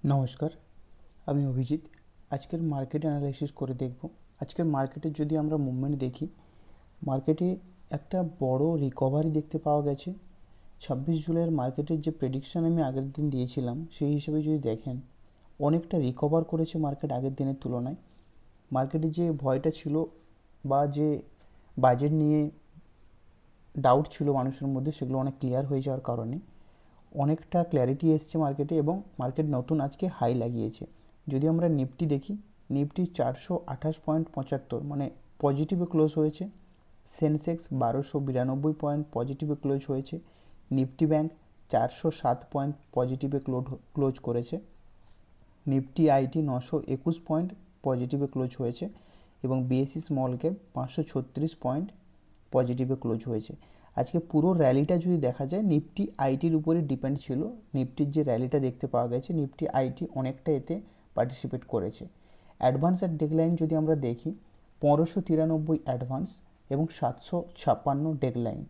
নমস্কার, আমি অভিজিৎ। আজকের মার্কেট অ্যানালাইসিস করে দেখব। আজকের মার্কেটের যদি আমরা মুভমেন্ট দেখি, মার্কেটে একটা বড় রিকভারি দেখতে পাওয়া গেছে। 26 জুলাইয়ের মার্কেটের যে প্রেডিকশান আমি আগের দিন দিয়েছিলাম, সেই হিসেবে যদি দেখেন, অনেকটা রিকভার করেছে মার্কেট আগের দিনের তুলনায়। মার্কেটে যে ভয়টা ছিল বা যে বাজেট নিয়ে ডাউট ছিল মানুষের মধ্যে, সেগুলো অনেক ক্লিয়ার হয়ে যাওয়ার কারণে অনেকটা ক্ল্যারিটি এসছে মার্কেটে এবং মার্কেট নতুন আজকে হাই লাগিয়েছে। যদি আমরা নিফটি দেখি, নিফটি 428.75 মানে পজিটিভে ক্লোজ হয়েছে। সেন্সেক্স 1292 পয়েন্ট পজিটিভে ক্লোজ হয়েছে। নিফটি ব্যাংক 407 পয়েন্ট পজিটিভে ক্লোজ করেছে। নিফটি আইটি 921 পয়েন্ট পজিটিভে ক্লোজ হয়েছে এবং বিএসসি স্মল ক্যাপ 536 পয়েন্ট পজিটিভে ক্লোজ হয়েছে। আজকে পুরো র্যালিটা যদি দেখা যায়, নিফটি আইটির উপরে ডিপেন্ড ছিল। নিফটির যে র্যালিটা দেখতে পাওয়া গেছে, নিফটি আইটি অনেকটা এতে পার্টিসিপেট করেছে। অ্যাডভান্স আর ডেকলাইন যদি আমরা দেখি, 1593 অ্যাডভান্স এবং 756 ডেকলাইন।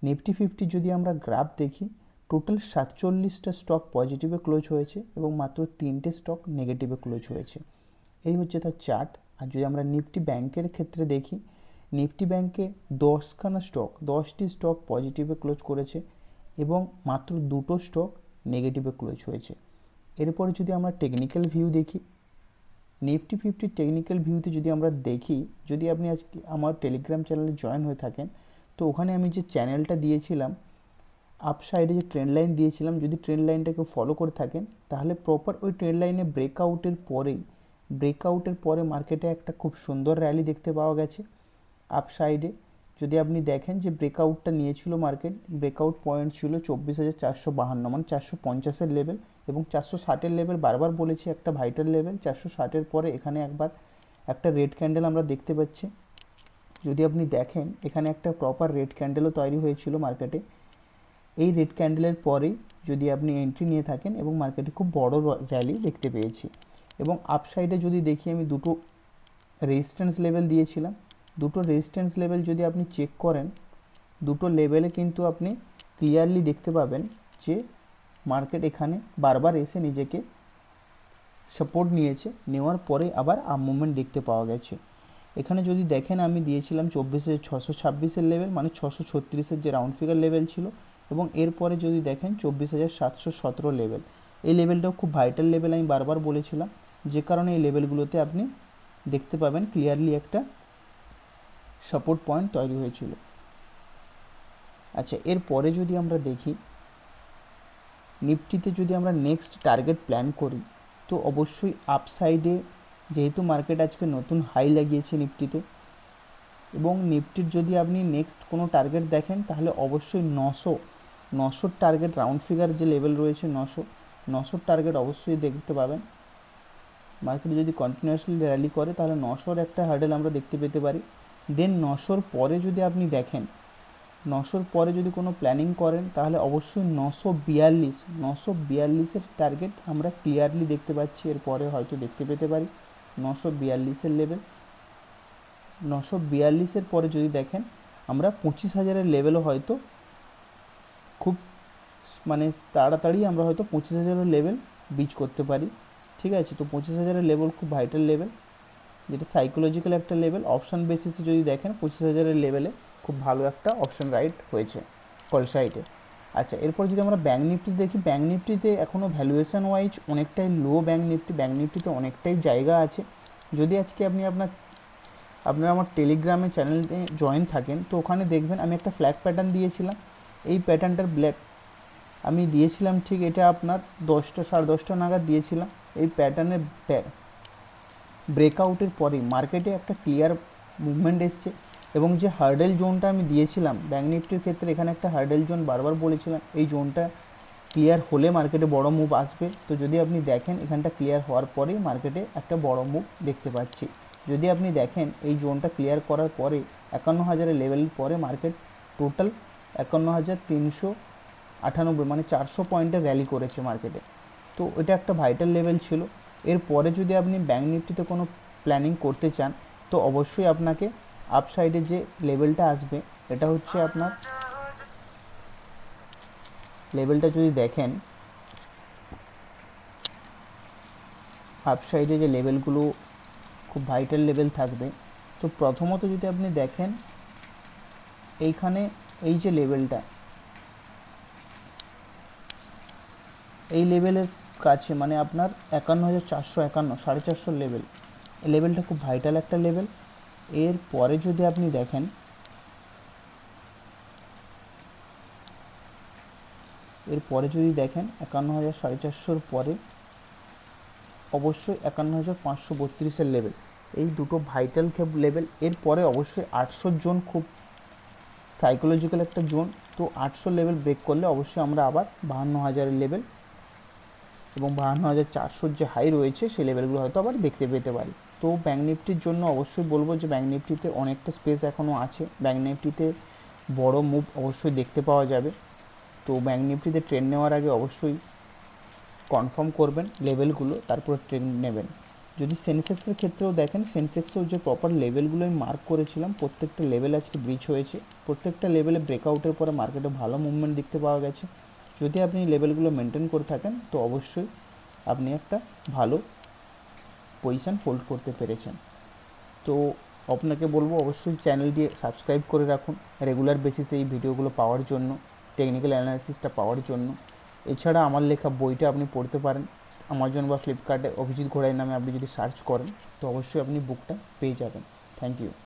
নিফটি 50 যদি আমরা গ্রাফ দেখি, টোটাল 47টা স্টক পজিটিভে ক্লোজ হয়েছে এবং মাত্র 3টে স্টক নেগেটিভে ক্লোজ হয়েছে। এই হচ্ছে তার চার্ট। আর যদি আমরা নিফটি ব্যাংকের ক্ষেত্রে দেখি, নিফটি ব্যাংকে 10টি স্টক পজিটিভে ক্লোজ করেছে এবং মাত্র 2টো স্টক নেগেটিভে ক্লোজ হয়েছে। এরপরে যদি আমরা টেকনিক্যাল ভিউ দেখি, নিফটি 50 টেকনিক্যাল ভিউতে যদি আমরা দেখি, যদি আপনি আজকে আমার টেলিগ্রাম চ্যানেলে জয়েন হয়ে থাকেন, তো ওখানে আমি যে চ্যানেলটা দিয়েছিলাম, আপ সাইডে যে ট্রেন্ড লাইন দিয়েছিলাম, যদি ট্রেন্ড লাইনটাকে ফলো করে থাকেন, তাহলে প্রপার ওই ট্রেন্ড লাইনে ব্রেকআউটের পরে মার্কেটে একটা খুব সুন্দর র্যালি দেখতে পাওয়া গেছে। আপ সাইডে যদি আপনি দেখেন যে ব্রেকআউটটা নিয়েছিল মার্কেট, ব্রেকআউট পয়েন্ট ছিল 24,452 মানে 450-এর লেভেল এবং 460-এর লেভেল বারবার বলেছি একটা ভাইটাল লেভেল। 460-এর পরে এখানে একবার একটা রেড ক্যান্ডেল আমরা দেখতে পাচ্ছি। যদি আপনি দেখেন, এখানে একটা প্রপার রেড ক্যান্ডেলও তৈরি হয়েছিল মার্কেটে। এই রেড ক্যান্ডেলের পরেই যদি আপনি এন্ট্রি নিয়ে থাকেন এবং মার্কেটে খুব বড় র্যালি দেখতে পেয়েছি। এবং আপ সাইডে যদি দেখি, আমি দুটো রেজিস্ট্যান্স লেভেল দিয়েছিলাম। দুটো রেজিস্ট্যান্স লেভেল যদি আপনি চেক করেন, দুটো লেভেলে কিন্তু আপনি ক্লিয়ারলি দেখতে পাবেন যে মার্কেট এখানে বারবার এসে নিজেকে সাপোর্ট নিয়েছে, নেওয়ার পরে আবার আপ মুভমেন্ট দেখতে পাওয়া গেছে। এখানে যদি দেখেন, আমি দিয়েছিলাম 24,626-এর লেভেল মানে 636-এর যে রাউন্ড ফিগার লেভেল ছিল, এবং এরপরে যদি দেখেন 24,717 লেভেল। এই লেভেলটাও খুব ভাইটাল লেভেল, আমি বারবার বলেছিলাম, যে কারণে এই লেভেলগুলোতে আপনি দেখতে পাবেন ক্লিয়ারলি একটা সাপোর্ট পয়েন্ট তৈরি হয়েছিল। আচ্ছা, এরপরে যদি আমরা দেখি, নিফটিতে যদি আমরা নেক্সট টার্গেট প্ল্যান করি, তো অবশ্যই আপসাইডে, যেহেতু মার্কেট আজকে নতুন হাই লাগিয়েছে নিফটিতে, এবং নিফটির যদি আপনি নেক্সট কোনো টার্গেট দেখেন, তাহলে অবশ্যই 900 টার্গেট রাউন্ড ফিগার যে লেভেল রয়েছে, 900 টার্গেট অবশ্যই দেখতে পাবেন। মার্কেট যদি কন্টিনিউয়াসলি র্যালি করে, তাহলে 900-র একটা হার্ডেল আমরা দেখতে পেতে পারি। দেন 900-র পরে যদি আপনি দেখেন, 900-র পরে যদি কোনো প্ল্যানিং করেন, তাহলে অবশ্যই 942-এর টার্গেট আমরা ক্লিয়ারলি দেখতে পাচ্ছি। এরপরে হয়তো দেখতে পেতে পারি 942-এর লেভেল। 942-এর পরে যদি দেখেন, আমরা 25,000-এর লেভেলও হয়তো খুব তাড়াতাড়ি আমরা হয়তো 25,000-এর লেভেল বিচ করতে পারি। ঠিক আছে, তো 25,000-এর লেভেল খুব ভাইটাল লেভেল, যেটা সাইকোলজিক্যাল একটা লেভেল। অপশান বেসিসে যদি দেখেন, 25,000-এর লেভেলে খুব ভালো একটা অপশান রাইট হয়েছে কল সাইডে। আচ্ছা, এরপর যদি আমরা ব্যাঙ্ক নিফটি দেখি, ব্যাঙ্ক নিফটিতে এখনও ভ্যালুয়েশন ওয়াইজ অনেকটাই লো। ব্যাঙ্ক নিফটিতে অনেকটাই জায়গা আছে। যদি আজকে আপনি আপনারা আমার টেলিগ্রামে চ্যানেলে জয়েন থাকেন, তো ওখানে দেখবেন আমি একটা ফ্ল্যাগ প্যাটার্ন দিয়েছিলাম। এই প্যাটার্নটার আমি দিয়েছিলাম ঠিক এটা আপনার 10টা 10:30 নাগাদ দিয়েছিলাম। এই প্যাটার্নের ব্রেকআউটের পরেই মার্কেটে একটা ক্লিয়ার মুভমেন্ট এসছে, এবং যে হার্ডেল জোনটা আমি দিয়েছিলাম ব্যাঙ্ক নিফটির ক্ষেত্রে, এখানে একটা হার্ডেল জোন বারবার বলেছিলাম, এই জোনটা ক্লিয়ার হলে মার্কেটে বড় মুভ আসবে। তো যদি আপনি দেখেন, এখানটা ক্লিয়ার হওয়ার পরেই মার্কেটে একটা বড় মুভ দেখতে পাচ্ছি। যদি আপনি দেখেন, এই জোনটা ক্লিয়ার করার পরে 51,000-এর লেভেলের পরে মার্কেট টোটাল 51,398 মানে 400 পয়েন্টের র্যালি করেছে মার্কেটে। তো এটা একটা ভাইটাল লেভেল ছিল। এরপরে যদি আপনি ব্যাঙ্ক নিফটিতে কোনো প্ল্যানিং করতে চান, তো অবশ্যই আপনাকে আপ সাইডে যে লেভেলটা আসবে, এটা হচ্ছে আপনার লেভেলটা যদি দেখেন, আপসাইডে যে লেভেলগুলো খুব ভাইটাল লেভেল থাকবে। তো প্রথমত যদি আপনি দেখেন এইখানে এই যে লেভেলটা, এই লেভেলের কাছে মানে আপনার 51,451 450 লেভেল, এই লেভেলটা খুব ভাইটাল একটা লেভেল। এর পরে যদি আপনি দেখেন এরপরে যদি দেখেন 51,450 পরে অবশ্যই 51,532 লেভেল, এই দুটো ভাইটাল লেভেল। এরপরে অবশ্যই 800 জোন খুব সাইকোলজিক্যাল একটা জোন। তো 800 লেভেল ব্রেক করলে অবশ্যই আমরা আবার 52,000 লেভেল এবং 52,400 যে হাই রয়েছে সেই লেভেলগুলো হয়তো আবার দেখতে পেতে পারি। তো ব্যাঙ্ক নিফটির জন্য অবশ্যই বলবো যে ব্যাঙ্ক নিফটিতে অনেকটা স্পেস এখনও আছে, ব্যাঙ্ক নিফটিতে বড় মুভ অবশ্যই দেখতে পাওয়া যাবে। তো ব্যাঙ্ক নিফটিতে ট্রেন্ড নেওয়ার আগে অবশ্যই কনফার্ম করবেন লেভেলগুলো, তারপরে ট্রেন্ড নেবেন। যদি সেন্সেক্সের ক্ষেত্রেও দেখেন, সেন্সেক্সেও যে প্রপার লেভেলগুলো আমি মার্ক করেছিলাম প্রত্যেকটা লেভেল আজকে ব্রিচ হয়েছে। প্রত্যেকটা লেভেলে ব্রেকআউটের পরে মার্কেটে ভালো মুভমেন্ট দেখতে পাওয়া গেছে। যদি আপনি লেভেলগুলো মেনটেন করে থাকেন তো অবশ্যই আপনি একটা ভালো পজিশান হোল্ড করতে পেরেছেন। তো আপনাকে বলবো অবশ্যই চ্যানেলটি সাবস্ক্রাইব করে রাখুন রেগুলার বেসিসে এই ভিডিওগুলো পাওয়ার জন্য, টেকনিক্যাল অ্যানালাইসিসটা পাওয়ার জন্য। এছাড়া আমার লেখা বইটা আপনি পড়তে পারেন আমাজন বা ফ্লিপকার্টে, অভিজিৎ ঘোড়াই নামে আপনি যদি সার্চ করেন তো অবশ্যই আপনি বুকটা পেয়ে যাবেন। Thank you.